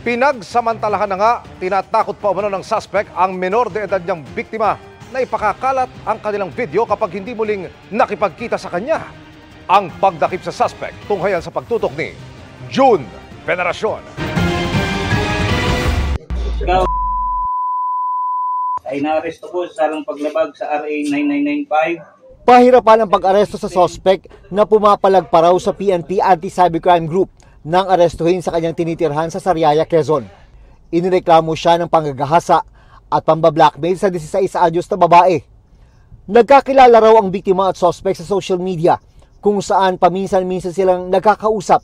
Pinagsamantalahan na nga, tinatakot pa umano ng suspect ang menor de edad niyang biktima na ipakakalat ang kanilang video kapag hindi muling nakipagkita sa kanya. Ang pagdakip sa suspect tunghayan sa pagtutok ni June Veneracion. Ay naaresto ko sa sarang paglabag sa RA 9995. Pahirapan ang pag-aresto sa suspect na pumapalag pa raw sa PNP Anti-Cybercrime Group nang arestuhin sa kanyang tinitirhan sa Sariaya, Quezon. Inireklamo siya ng panggagahasa at pambablackmail sa 16 anyos na babae. Nagkakilala raw ang biktima at suspect sa social media kung saan paminsan-minsan silang nagkakausap.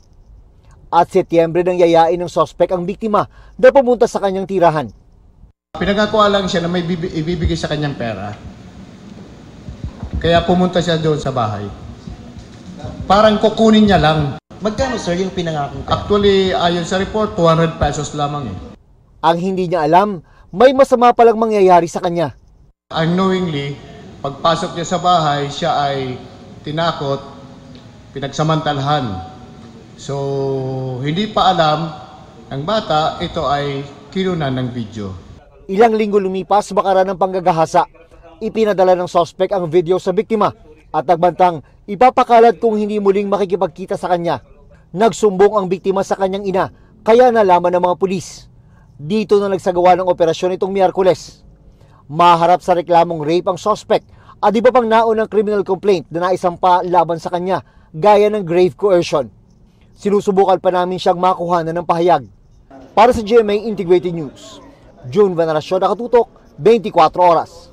At Setyembre nang yayain ng suspect ang biktima na pumunta sa kanyang tirahan. Pinagakuha lang siya na may ibibigay sa kanyang pera. Kaya pumunta siya doon sa bahay. Parang kukunin niya lang. Magkano sir yung pinangako? Actually, ayon sa report, 200 pesos lamang eh. Ang hindi niya alam, may masama palang mangyayari sa kanya. Unknowingly, pagpasok niya sa bahay, siya ay tinakot, pinagsamantalahan. So, hindi pa alam ng bata, ito ay kinunan ng video. Ilang linggo lumipas, bakaran ng panggagahasa. Ipinadala ng suspect ang video sa biktima at nagbantang ipapakalat kung hindi muling makikipagkita sa kanya. Nagsumbong ang biktima sa kanyang ina, kaya nalaman ng mga pulis. Dito na nagsagawa ng operasyon itong Miyerkules. Maharap sa reklamong rape ang suspect at iba pang naunang criminal complaint na naisampa laban sa kanya gaya ng grave coercion. Sinusubukan pa namin siyang makuhanan ng pahayag. Para sa GMA Integrated News, June Veneracion, nakatutok, 24 oras.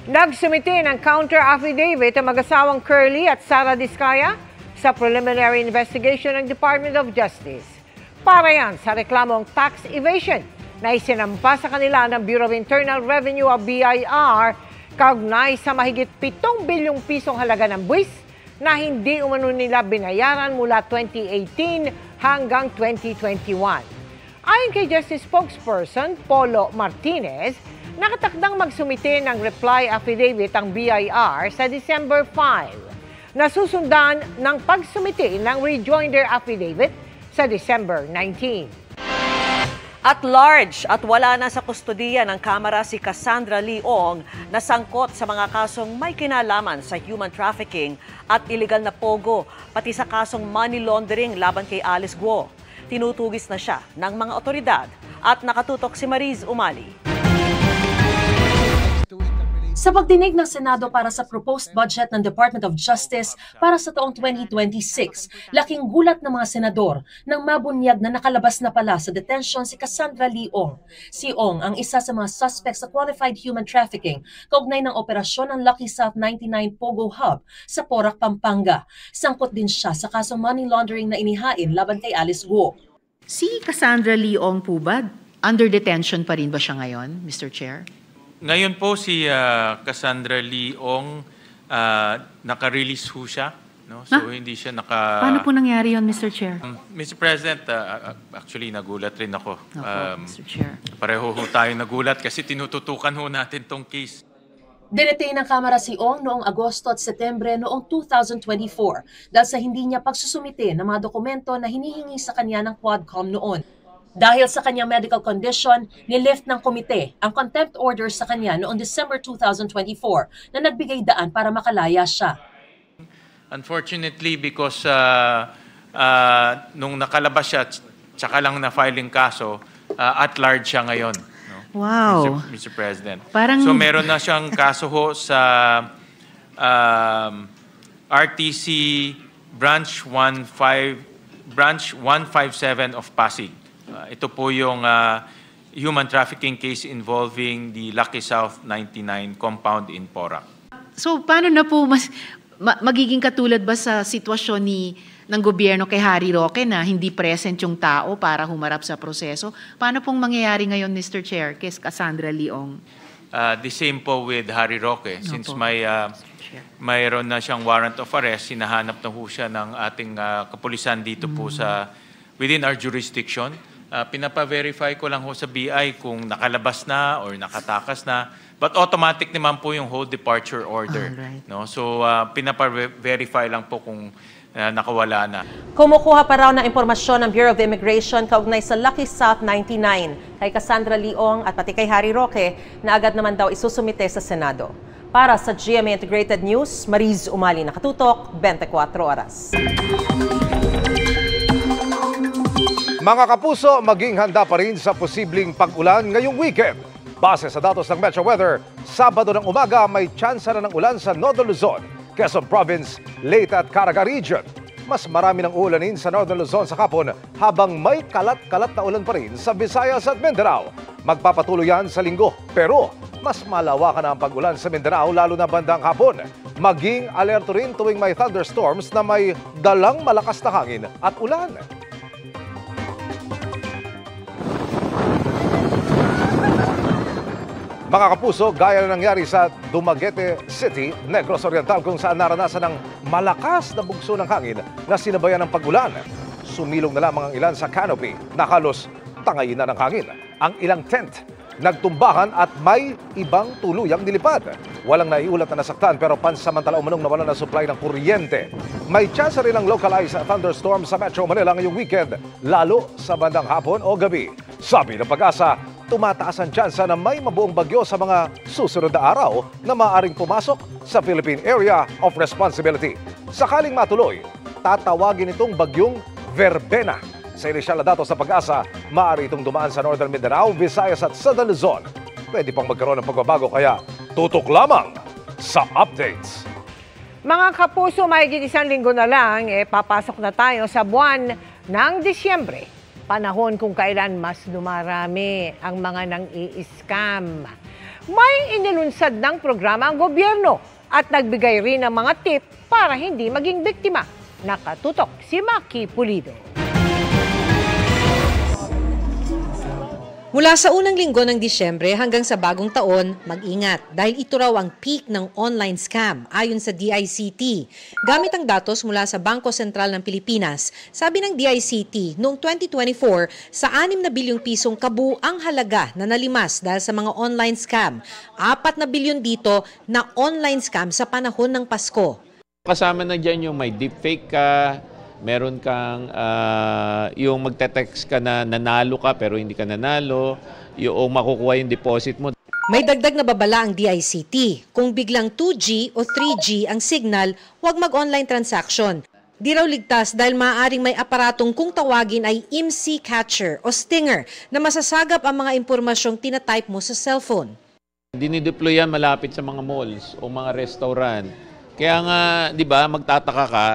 Nagsumite ng counter-affidavit ang mag-asawang Curly at Sara Diskaya sa preliminary investigation ng Department of Justice. Para yan sa reklamong tax evasion na isinampa sa kanila ng Bureau of Internal Revenue o BIR kaugnay sa mahigit 7 bilyong pisong halaga ng buwis na hindi umano nila binayaran mula 2018 hanggang 2021. Ayon kay Justice Spokesperson Polo Martinez, nakatakdang magsumite ng reply affidavit ang BIR sa December 5. Nasusundan ng pagsumite ng rejoinder affidavit sa December 19. At large at wala na sa kustodiya ng Kamara si Cassandra Leong na sangkot sa mga kasong may kinalaman sa human trafficking at illegal na pogo, pati sa kasong money laundering laban kay Alice Guo. Tinutugis na siya ng mga otoridad at nakatutok si Mariz Umali. Sa pagdinig ng Senado para sa proposed budget ng Department of Justice para sa taong 2026, laking gulat ng mga senador nang mabunyag na nakalabas na pala sa detention si Cassandra Leong. Si Ong ang isa sa mga suspects sa qualified human trafficking kaugnay ng operasyon ng Lucky South 99 Pogo Hub sa Porac, Pampanga. Sangkot din siya sa kasong money laundering na inihain laban kay Alice Guo. Si Cassandra Leong po ba, under detention pa rin ba siya ngayon, Mr. Chair? Ngayon po si Cassandra Leong, naka-release ho siya. No? So hindi siya Paano po nangyari yon, Mr. Chair? Mr. President, actually nagulat rin ako. Mr. Chair. Pareho ho tayo nagulat kasi tinututukan ho natin tong case. Dinetain ng Kamara si Ong noong Agosto at Setyembre noong 2024 dahil sa hindi niya pagsusumite ng mga dokumento na hinihingi sa kanya ng Quadcom noon. Dahil sa kanyang medical condition, nilift ng komite ang contempt order sa kanya noong December 2024 na nagbigay daan para makalaya siya. Unfortunately, because nung nakalabas siya, tsaka lang na-filing kaso, at large siya ngayon. No? Wow. Mr. President. So meron na siyang kaso ho sa RTC Branch 157 of Pasig. Ito po yung human trafficking case involving the Lucky South 99 compound in Porac. So paano na po magiging katulad ba sa sitwasyon ng gobyerno kay Harry Roque na hindi present yung tao para humarap sa proseso? Paano pong mangyayari ngayon, Mr. Chair, kay Cassandra Leong? The same po with Harry Roque. Since mayroon na siyang warrant of arrest, sinahanap na po siya ng ating kapulisan dito po sa within our jurisdiction. Pinapa-verify ko lang ho sa BI kung nakalabas na or nakatakas na. But automatic naman po yung whole departure order. Right. No? So pinapa-verify lang po kung nakawala na. Kumukuha pa raw ng impormasyon ng Bureau of Immigration kaugnay sa Lucky South 99 kay Cassandra Leong at pati kay Harry Roque na agad naman daw isusumite sa Senado. Para sa GMA Integrated News, Mariz Umali, nakatutok, 24 oras. Mga kapuso, maging handa pa rin sa posibleng pag-ulan ngayong weekend. Base sa datos ng Metro Weather, Sabado ng umaga may tsansa na ng ulan sa Northern Luzon, Quezon Province, Leyte at Caraga Region. Mas marami ng ulanin sa Northern Luzon sa hapon habang may kalat-kalat na ulan pa rin sa Visayas at Mindanao. Magpapatuloy yan sa linggo, pero mas malawakan na ang pag-ulan sa Mindanao lalo na bandang hapon. Maging alerto rin tuwing may thunderstorms na may dalang malakas na hangin at ulan. Mga kapuso, gaya na nangyari sa Dumaguete City, Negros Oriental kung saan naranasan ng malakas na bugso ng hangin na sinabayan ng pag-ulan. Sumilong na lamang ang ilan sa canopy na halos tangayin na ng hangin. Ang ilang tent nagtumbahan at may ibang tuluyang nilipad. Walang naiulat na nasaktan pero pansamantala umanong nawalan ng supply ng kuryente. May chance rin ng localized thunderstorm sa Metro Manila ngayong weekend, lalo sa bandang hapon o gabi. Sabi ng Pag-asa, tumataas ang tsansa na may mabuong bagyo sa mga susunod na araw na maaaring pumasok sa Philippine Area of Responsibility. Sakaling matuloy, tatawagin itong bagyong Verbena. Sa inisyal na datos sa Pag-asa, maaari itong dumaan sa Northern Mindanao, Visayas at Southern Luzon. Pwede pang magkaroon ng pagbabago kaya tutok lamang sa updates. Mga kapuso, mahigit isang linggo na lang, papasok na tayo sa buwan ng Disyembre. Panahon kung kailan mas dumarami ang mga nang-i-scam. May inilunsad ng programa ang gobyerno at nagbigay rin ng mga tip para hindi maging biktima. Nakatutok si Maki Pulido. Mula sa unang linggo ng Disyembre hanggang sa bagong taon, mag-ingat dahil ito raw ang peak ng online scam ayon sa DICT. Gamit ang datos mula sa Bangko Sentral ng Pilipinas, sabi ng DICT noong 2024 sa 6 na bilyong pisong kabuang halaga na nalimas dahil sa mga online scam. 4 na bilyon dito na online scam sa panahon ng Pasko. Kasama na dyan yung may deepfake ka, meron kang yung magte-text ka na nanalo ka pero hindi ka nanalo, yung makukuha yung deposit mo. May dagdag na babala ang DICT. Kung biglang 2G o 3G ang signal, huwag mag-online transaction. Di raw ligtas dahil maaaring may aparatong kung tawagin ay IMSI catcher o stinger na masasagap ang mga impormasyong tinatype mo sa cellphone. Dinideploy yan malapit sa mga malls o mga restaurant. Kaya nga, di ba, magtataka ka,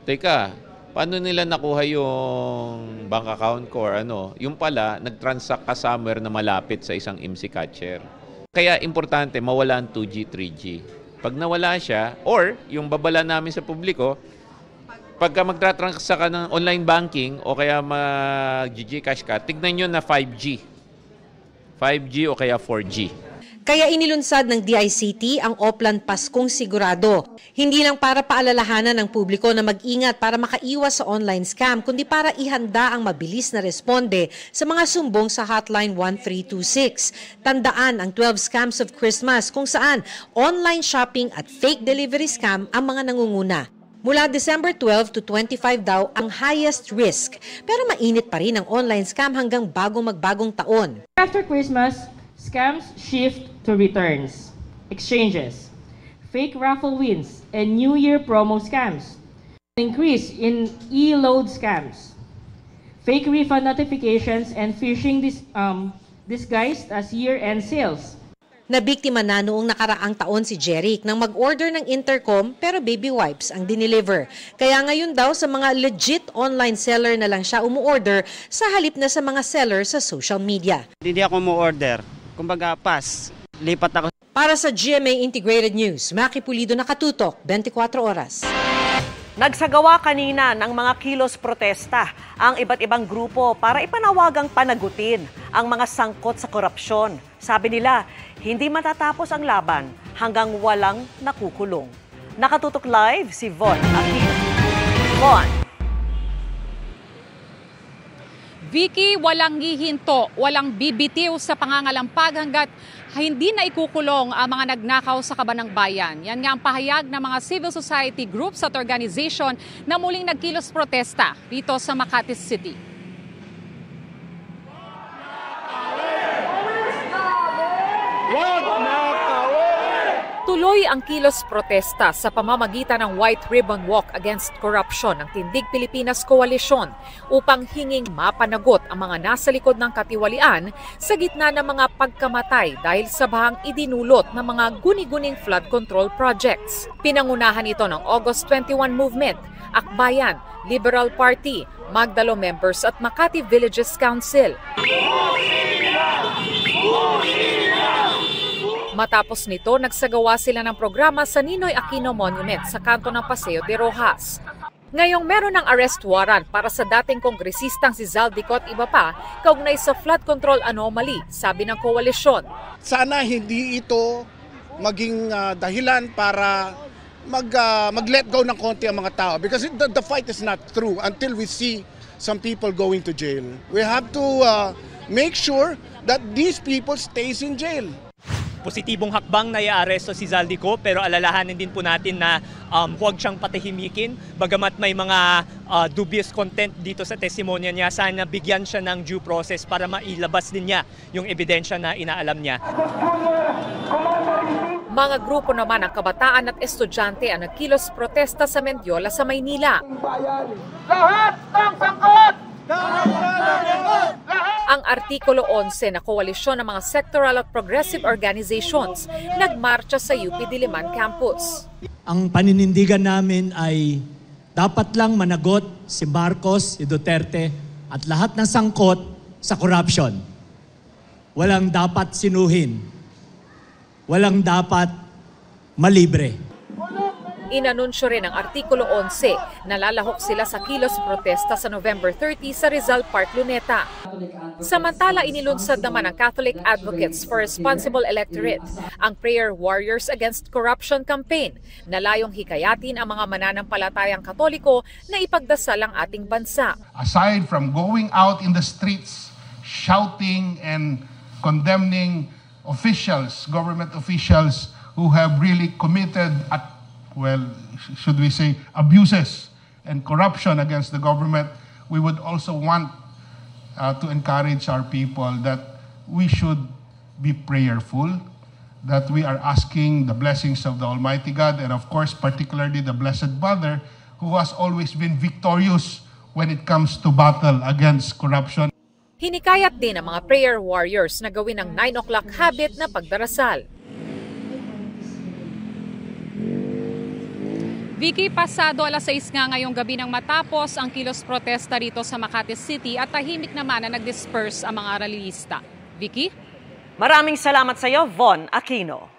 teka, paano nila nakuha yung bank account ko or ano? Yung pala, nag-transact ka somewhere na malapit sa isang IMSI catcher. Kaya importante, mawala ang 2G, 3G. Pag nawala siya, or yung babala namin sa publiko, pagka magtra-transact ka ng online banking o kaya mag-GCash ka, tignan nyo na 5G. 5G o kaya 4G. Kaya inilunsad ng DICT ang Oplan Paskong Sigurado. Hindi lang para paalalahanan ng publiko na mag-ingat para makaiwas sa online scam, kundi para ihanda ang mabilis na responde sa mga sumbong sa hotline 1326. Tandaan ang 12 scams of Christmas kung saan online shopping at fake delivery scam ang mga nangunguna. Mula December 12 to 25 daw ang highest risk, pero mainit pa rin ang online scam hanggang magbagong taon. After Christmas, scams shift to returns, exchanges, fake raffle wins, and New Year promo scams. Increase in e-load scams, fake refund notifications, and phishing disguised as year-end sales. Nabiktima na noong nakaraang taon si Jeric nang mag-order ng intercom pero baby wipes ang dineliver. Kaya ngayon daw sa mga legit online seller na lang siya umuorder sa halip na sa mga seller sa social media. Hindi ako umuorder. Kumbaga, pass. Lipat ako. Para sa GMA Integrated News, Maki Pulido, nakatutok, 24 oras. Nagsagawa kanina ng mga kilos protesta ang iba't ibang grupo para ipanawagang panagutin ang mga sangkot sa korupsyon. Sabi nila, hindi matatapos ang laban hanggang walang nakukulong. Nakatutok live si Von Aquino. Von. Vicky, walang hihinto, walang bibitiw sa pangangalampag hanggat hindi na ikukulong ang mga nagnakaw sa Kabanang Bayan. Yan nga ang pahayag ng mga civil society groups at organization na muling nagkilos protesta dito sa Makati City. Tuloy ang kilos protesta sa pamamagitan ng White Ribbon Walk Against Corruption ng Tindig Pilipinas Coalition upang hinging mapanagot ang mga nasa likod ng katiwalian sa gitna ng mga pagkamatay dahil sa bahang idinulot ng mga guni-guning flood control projects. Pinangunahan ito ng August 21 Movement, Akbayan, Liberal Party, Magdalo Members at Makati Villages Council. Matapos nito, nagsagawa sila ng programa sa Ninoy Aquino Monument sa kanto ng Paseo de Rojas. Ngayong meron ng arrest warrant para sa dating kongresistang si Zaldico at iba pa kaugnay sa flood control anomaly, sabi ng koalisyon. Sana hindi ito maging dahilan para mag-let go ng konti ang mga tao because the fight is not through until we see some people going to jail. We have to make sure that these people stays in jail. Positibong hakbang na i-aresto si Zaldico pero alalahanin din po natin na huwag siyang patahimikin. Bagamat may mga dubious content dito sa testimonya niya, sana bigyan siya ng due process para mailabas din niya yung ebidensya na inaalam niya. Mga grupo naman ng kabataan at estudyante ang nagkilos protesta sa Mendiola sa Maynila. Lahat ng sangkot! Ang Artikulo 11 na koalisyon ng mga sectoral at progressive organizations nagmarcha sa UP Diliman Campus. Ang paninindigan namin ay dapat lang managot si Marcos, si Duterte at lahat ng sangkot sa corruption. Walang dapat sinuhin. Walang dapat malibre. Inanunsyo rin ang Artikulo 11 na lalahok sila sa kilos protesta sa November 30 sa Rizal Park, Luneta. Samantala, inilunsad naman ng Catholic Advocates for Responsible Electorate ang Prayer Warriors Against Corruption campaign na layong hikayatin ang mga mananampalatayang Katoliko na ipagdasal ang ating bansa. Aside from going out in the streets, shouting and condemning officials, government officials who have really committed should we say, abuses and corruption against the government, we would also want to encourage our people that we should be prayerful, that we are asking the blessings of the Almighty God, and of course, particularly the Blessed Mother, who has always been victorious when it comes to battle against corruption. Hinikayat din ang mga prayer warriors na gawin ang 9 o'clock habit na pagdarasal. Vicky, pasado alas 6 nga ngayong gabi nang matapos ang kilos protesta rito sa Makati City at tahimik naman na nag-disperse ang mga rallyista. Vicky? Maraming salamat sa iyo, Von Aquino.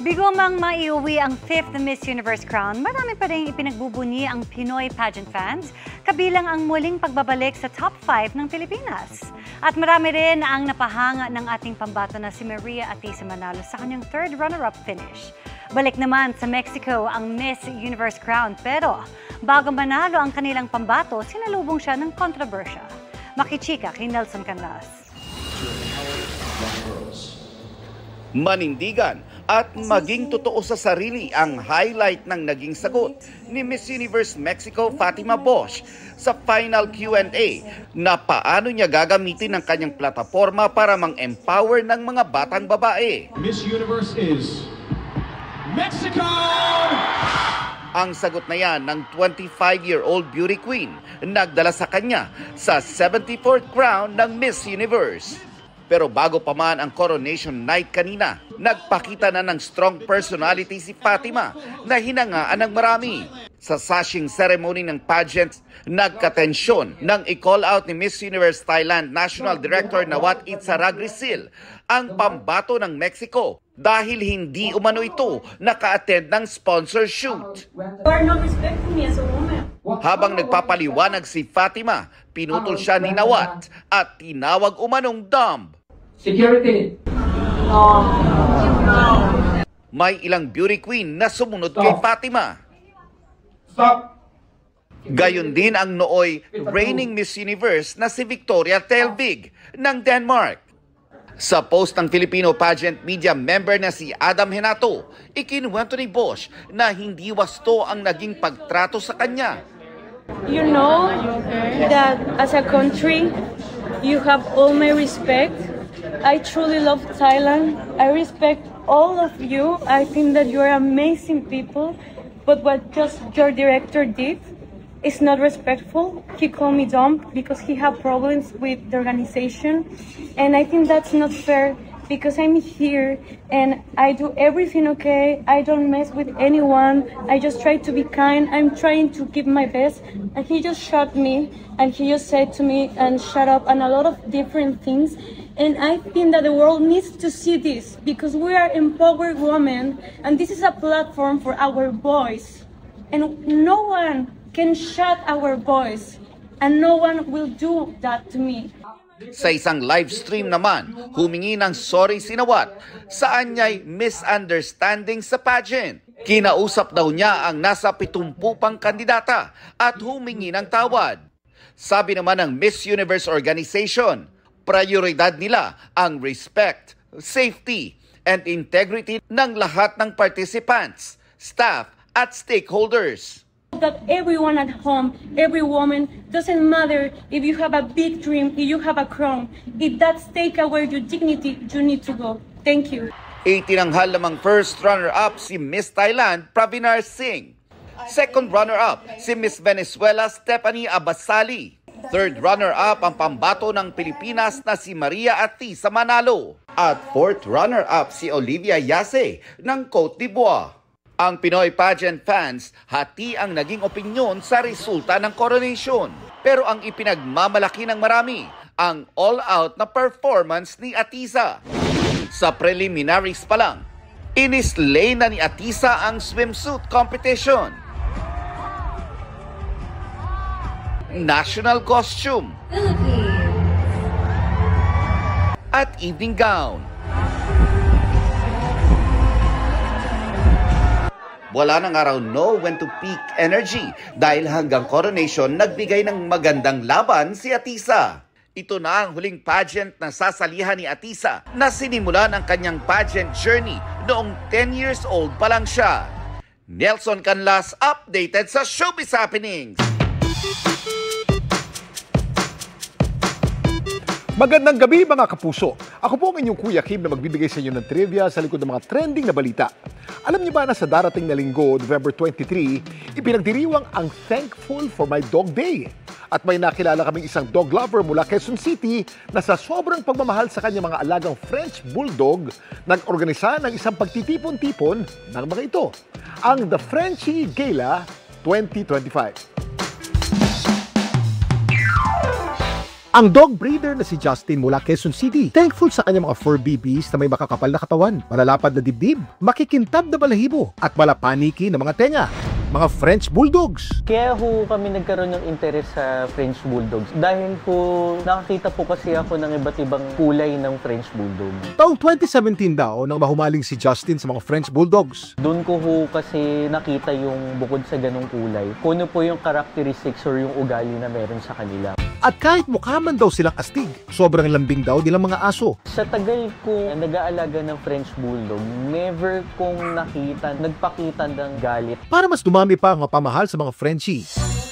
Bigo mang maiuwi ang 5th Miss Universe crown, marami pa rin ipinagbubunyi ang Pinoy pageant fans, kabilang ang muling pagbabalik sa top 5 ng Pilipinas. At marami rin ang napahanga ng ating pambato na si Maria Atisa Manalo sa kanyang 3rd runner-up finish. Balik naman sa Mexico ang Miss Universe crown, pero bago manalo ang kanilang pambato, sinalubong siya ng kontrobersya. Makichika kay Nelson Canlas. Manindigan at maging totoo sa sarili ang highlight ng naging sagot ni Miss Universe Mexico Fatima Bosch sa final Q&A na paano niya gagamitin ang kanyang plataforma para mang-empower ng mga batang babae. Miss Universe is Mexico! Ang sagot na yan ng 25-year-old beauty queen nagdala sa kanya sa 74th crown ng Miss Universe. Pero bago pa man ang coronation night kanina, nagpakita na ng strong personality si Fatima na hinangaan ng marami. Sa sashing ceremony ng pageant, nagkatensyon nang i-call out ni Miss Universe Thailand National Director Nawat Itzaragrisil ang pambato ng Mexico dahil hindi umano ito naka-attend ng sponsor shoot. Habang nagpapaliwanag si Fatima, pinutol siya ni Nawat at tinawag umanong dumb. Security. May ilang beauty queen na sumunod kay Fatima. Stop. Gayon din ang nooy reigning Miss Universe na si Victoria Telvig ng Denmark. Sa post ng Filipino pageant media member na si Adam Henato, ikinuwento ni Bosch na hindi wasto ang naging pagtrato sa kanya. You know that as a country, you have all my respect. I truly love Thailand. I respect all of you. I think that you're amazing people. But what just your director did is not respectful. He called me dumb because he had problems with the organization. And I think that's not fair because I'm here and I do everything okay. I don't mess with anyone. I just try to be kind. I'm trying to give my best. And he just shot me and he just said to me and shut up and a lot of different things. And I think that the world needs to see this because we are empowered women and this is a platform for our voice. And no one can shut our voice and no one will do that to me. Sa isang live stream naman, humingi ng sorry si Nawat sa anyay misunderstanding sa pageant. Kinausap daw niya ang nasa 70 pang kandidata at humingi ng tawad. Sabi naman ng Miss Universe organization, prioridad nila ang respect, safety, and integrity ng lahat ng participants, staff, at stakeholders. That everyone at home, every woman, doesn't matter if you have a big dream, if you have a crown, if that's take away your dignity, you need to go. Thank you. Itinanghal namang first runner-up si Miss Thailand, Pravinar Singh. Second runner-up si Miss Venezuela, Stephanie Abasali. Third runner-up ang pambato ng Pilipinas na si Maria Atiza Manalo. At fourth runner-up si Olivia Yase ng Cote d'Ivoire. Ang Pinoy pageant fans, hati ang naging opinyon sa resulta ng coronation. Pero ang ipinagmamalaki ng marami, ang all-out na performance ni Atiza. Sa preliminaries pa lang, inislay na ni Atiza ang swimsuit competition, national costume, at evening gown. Wala nang araw know when to peak energy dahil hanggang coronation nagbigay ng magandang laban si Atiza. Ito na ang huling pageant na sasalihan ni Atiza na sinimulan ang kanyang pageant journey noong 10 years old pa lang siya. Nelson Canlas, updated sa Showbiz Happenings. Magandang gabi mga kapuso. Ako po ang inyong Kuya Kim na magbibigay sa inyo ng trivia sa likod ng mga trending na balita. Alam niyo ba na sa darating na linggo, November 23, ipinagdiriwang ang Thankful for My Dog Day. At may nakilala kaming isang dog lover mula Quezon City na sa sobrang pagmamahal sa kanyang mga alagang French Bulldog, nag-organisa ng isang pagtitipon-tipon ng mga ito, ang The Frenchie Gala 2025. Ang dog breeder na si Justin mula Quezon City, thankful sa kanyang mga fur babies na may makakapal na katawan, malalapad na dibdib, makikintab na balahibo, at malapaniki na mga tenga. Mga French Bulldogs. Kaya ho kami nagkaroon ng interest sa French Bulldogs dahil po nakakita po kasi ako ng iba't ibang kulay ng French Bulldog. Taong 2017 daw nang mahumaling si Justin sa mga French Bulldogs. Doon ko ho kasi nakita yung bukod sa ganong kulay, kung ano po yung characteristics or yung ugali na meron sa kanila. At kahit mukha man daw silang astig, sobrang lambing daw nilang mga aso. Sa tagal kong nag-aalaga ng French Bulldog, never kong nagpakita ng galit. Para mas dumami pa ang mapamahal sa mga Frenchie.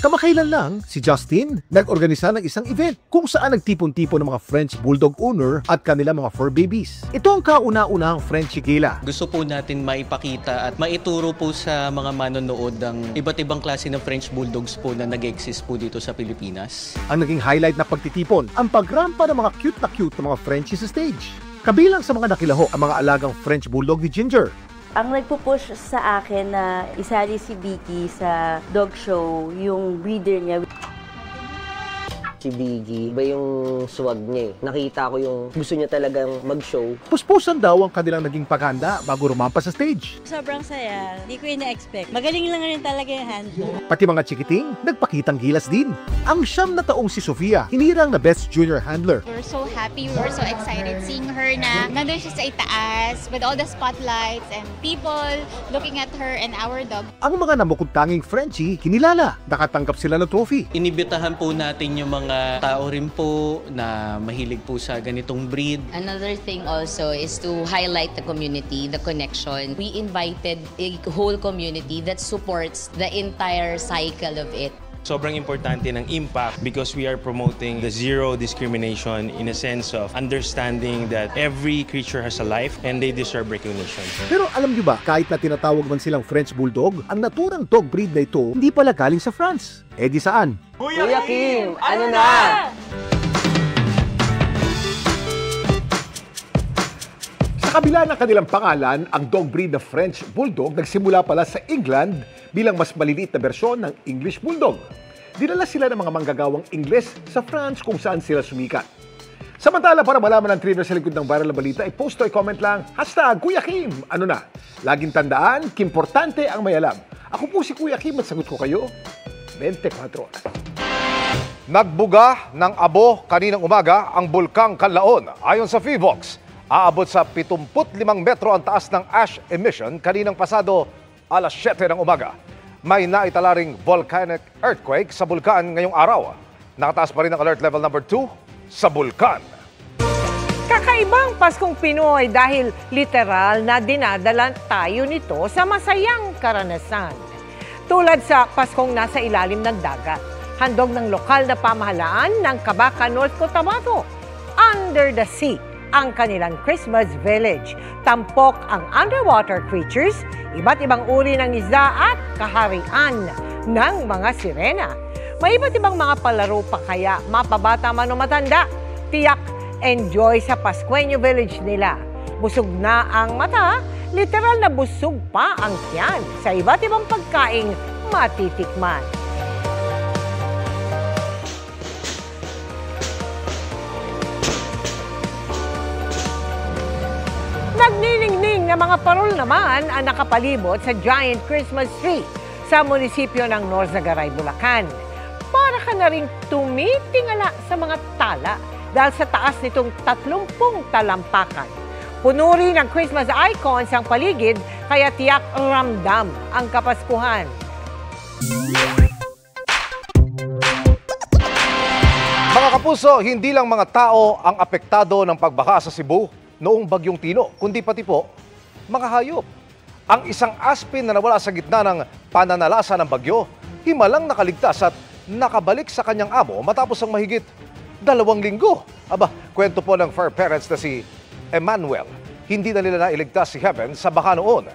Kamakailan lang, si Justin nag-organisa ng isang event kung saan nagtipon-tipon ng mga French Bulldog owner at kanila mga fur babies. Ito ang kauna-unahang Frenchie Gala. Gusto po natin maipakita at maituro po sa mga manonood ang iba't ibang klase ng French Bulldogs po na nag-exist po dito sa Pilipinas. Ang naging highlight na pagtitipon, ang pagrampa ng mga cute na mga Frenchie sa stage. Kabilang sa mga nakilaho ang mga alagang French Bulldog ni Ginger. Ang nagpo-push sa akin na isali si Vicky sa dog show, yung breeder niya. Si Biggie, iba yung swag niya eh. Nakita ko yung gusto niya talagang mag-show. Puspusan daw ang kanilang naging paghanda bago rumampa sa stage. Sobrang saya. Di ko ina-expect. Magaling lang rin talaga yung handler. Pati mga chikiting, nagpakitang gilas din. Ang 9 na taong si Sofia, hinirang na Best Junior Handler. We're so happy, we're so excited seeing her na nandun siya sa itaas with all the spotlights and people looking at her and our dog. Ang mga namukod-tanging Frenchie, kinilala. Nakatanggap sila ng trophy. Inibitahan po natin yung mga tao rin po na mahilig po sa ganitong breed. Another thing also is to highlight the community, the connection. We invited a whole community that supports the entire cycle of it. Sobrang importante ng impact because we are promoting the zero discrimination in a sense of understanding that every creature has a life and they deserve recognition. Pero alam niyo ba, kahit na tinatawag man silang French Bulldog, ang naturang dog breed na ito hindi pala galing sa France. Eh di saan? Kuya Kim, ano na? Sa kabila ng kanilang pangalan, ang dog breed na French Bulldog nagsimula pala sa England bilang mas maliliit na bersyon ng English Bulldog. Dinala sila ng mga manggagawang Ingles sa France kung saan sila sumikat. Samantala, para malaman ang trivia sa likod ng viral na balita, i-post o i-comment lang, #Kuya Kim. Ano na? Laging tandaan, kimportante ang may alam. Ako po si Kuya Kim at sagot ko kayo, 24 oras. Nagbuga ng abo kaninang umaga ang Bulkang Kanlaon. Ayon sa PHIVOX, aabot sa 75 metro ang taas ng ash emission kaninang pasado alas 7 ng umaga. May naitala ring volcanic earthquake sa bulkan ngayong araw. Nakataas pa rin ang alert level number 2 sa bulkan. Kakaibang Paskong Pinoy dahil literal na dinadala tayo nito sa masayang karanasan. Tulad sa Paskong nasa ilalim ng dagat, handog ng lokal na pamahalaan ng Cabaca, North Cotabato. Under the Sea ang kanilang Christmas village. Tampok ang underwater creatures, iba't ibang uri ng isda at kaharian ng mga sirena. May iba't ibang mga palaro pa kaya mapabata man o matanda. Tiyak enjoy sa Pascueño village nila. Busog na ang mata, literal na busog pa ang tiyan sa iba't ibang pagkaing matitikman. Nagniningning na mga parol naman ang nakapalibot sa giant Christmas tree sa munisipyo ng Norzagaray, Bulacan. Para ka na rin tumitingala sa mga tala dahil sa taas nitong 30 talampakan. Puno rin ng Christmas icons ang paligid kaya tiyak ramdam ang Kapaskuhan. Mga kapuso, hindi lang mga tao ang apektado ng pagbaha sa Cebu noong Bagyong Tino, kundi pati po mga hayop. Ang isang aspin na nawala sa gitna ng pananalasa ng bagyo, himalang nakaligtas at nakabalik sa kanyang amo matapos ang mahigit 2 linggo. Aba, kwento po ng fur parents na si Emmanuel. Hindi na nila nailigtas si Heaven sa baka noon.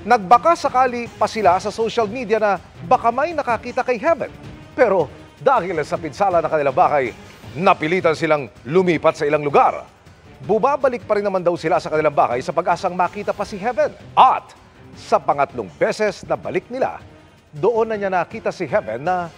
Nagbaka sakali pa sila sa social media na baka may nakakita kay Heaven. Pero dahil sa pinsala ng kanilang bahay, napilitan silang lumipat sa ilang lugar. Bubabalik pa rin naman daw sila sa kanilang bahay sa pag-asang makita pa si Heaven. At sa pangatlong beses na balik nila, doon na niya nakita si Heaven na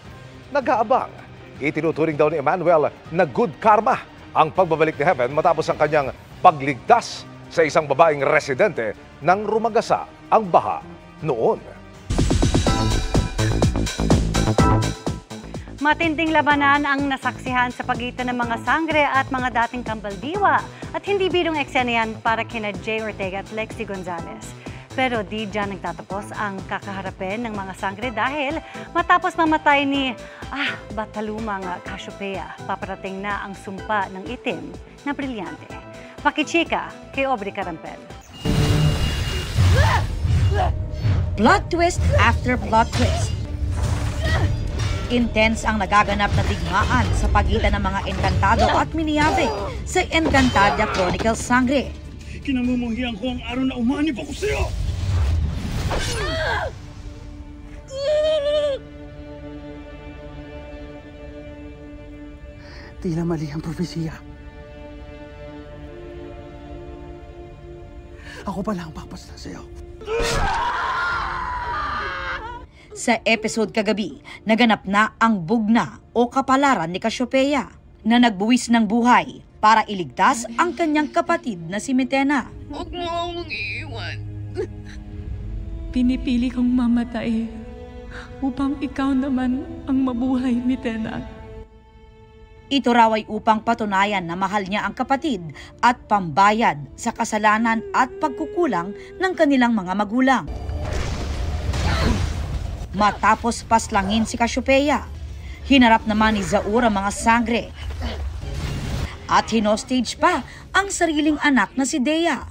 nag-aabang. Itinuturing daw ni Emmanuel na good karma ang pagbabalik ni Heaven matapos ang kanyang pagligtas sa isang babaeng residente nang rumagasa ang baha noon. Matinding labanan ang nasaksihan sa pagitan ng mga sangre at mga dating kambaldiwa at hindi bidong eksena yan para kina Jay Ortega at Lexie Gonzalez. Pero di dyan nagtatapos ang kakaharapin ng mga sangre dahil matapos mamatay ni Batalumang Cassiopeia, paparating na ang sumpa ng itim na brilyante. Pakichika kay Aubrey Carampel. Plot twist after plot twist. Intense ang nagaganap na digmaan sa pagitan ng mga Encantado at Miniave sa Encantadia Chronicles Sangre. Kinamumuhian ko ang araw na umanib ako sa'yo! Tila mali ang propesya. Ako pala ang papasla sa'yo. Sa episode kagabi, naganap na ang bugna o kapalaran ni Cassiopeia na nagbuwis ng buhay para iligtas ang kanyang kapatid na si Mitena. Huwag mo akong iiwan. Pinipili kong mamatay upang ikaw naman ang mabuhay, Mitena. Ito raw ay upang patunayan na mahal niya ang kapatid at pambayad sa kasalanan at pagkukulang ng kanilang mga magulang. Matapos paslangin si Cassiopeia, hinarap naman ni Zaur ang mga sangre at hinostage pa ang sariling anak na si Dea.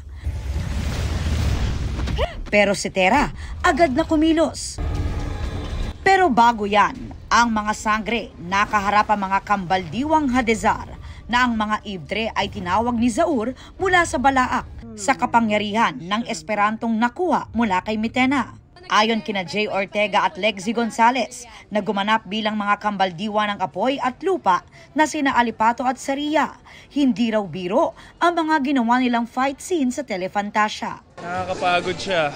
Pero si Tera agad na kumilos. Pero bago yan, ang mga sangre nakaharap ang mga kambaldiwang Hadezar na ang mga Ibdre ay tinawag ni Zaur mula sa Balaak sa kapangyarihan ng Esperantong nakuha mula kay Mitena. Ayon kina Jay Ortega at Lexi Gonzalez na gumanap bilang mga kambaldiwa ng apoy at lupa na sina Alipato at Saria, hindi raw biro ang mga ginawa nilang fight scene sa Telefantasia. Nakakapagod siya.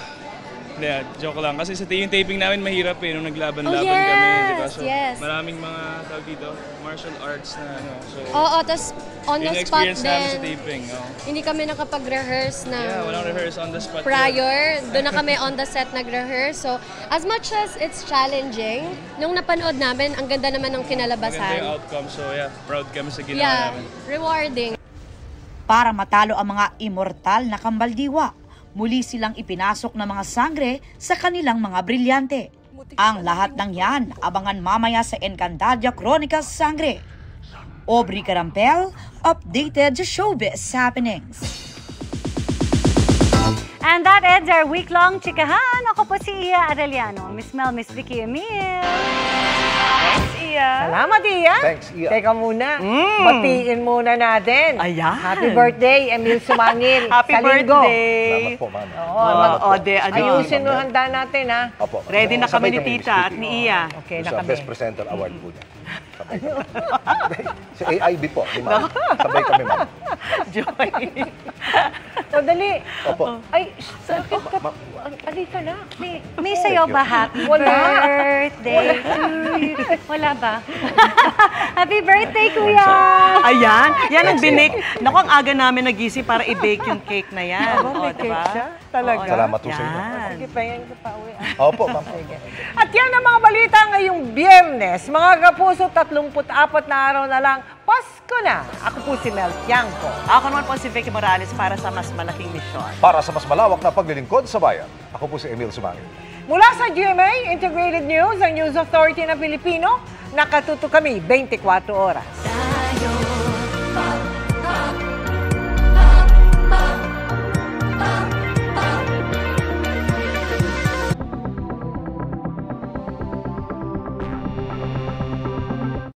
Hindi, joke lang. Kasi sa yung taping namin mahirap nung naglaban-laban kami. Diba? So, maraming mga tawag dito, martial arts na ano. So, tapos on the spot din. Sa taping. Hindi kami nakapag-rehearse na walang rehearse on the spot. Prior, doon na kami on the set nag-rehearse. So, as much as it's challenging, nung napanood namin, ang ganda naman ng kinalabasan. Maganda yung outcome. So, proud kami sa ginawa namin. Rewarding. Para matalo ang mga immortal na kambaldiwa, muli silang ipinasok ng mga sangre sa kanilang mga brilyante. Ang lahat ng yan, abangan mamaya sa Encantadia Chronicles Sangre. Aubrey Carampel, updated sa showbiz happenings. And that ends our week-long chikahan. Ako po si Iya Arellano, Miss Mel, Miss Vicky Emil. Thanks, Iya. Salamat, Iya. Thanks, Iya. Teka muna, batiin muna natin. Ayan. Happy birthday, Emil Sumangil. Happy birthday. Salamat po, ma'am. Ayusin mo handa natin, ha? Opo. Ready na kami ni Tita at ni Iya. Okay na sa kami. Best Presenter Award po niya. Si AIB po, ni ma'am. Sabay kami, ma'am. Joy. O, dali. Opo. Ay, sakit ka. Alika na. May sayo ba? Happy birthday to you. Wala ba? Happy birthday, Kuya! Ayan. Yan ang binake. Naku, ang aga namin nagising para i-bake yung cake na yan. May cake siya? Talaga? Salamat po sa inyo. Sige, pahingan ko pa uwi. Opo, ma'am. At yan ang mga balita ngayong Biyernes. Mga kapuso, 34 na araw na lang. Pasko na. Ako po si Mel Tiangco. Ako naman po si Vicky Morales para sa mas malaking misyon. Para sa mas malawak na paglilingkod sa bayan, ako po si Emil Sumangil. Mula sa GMA Integrated News, ang News Authority ng Pilipino, nakatuto kami 24 oras.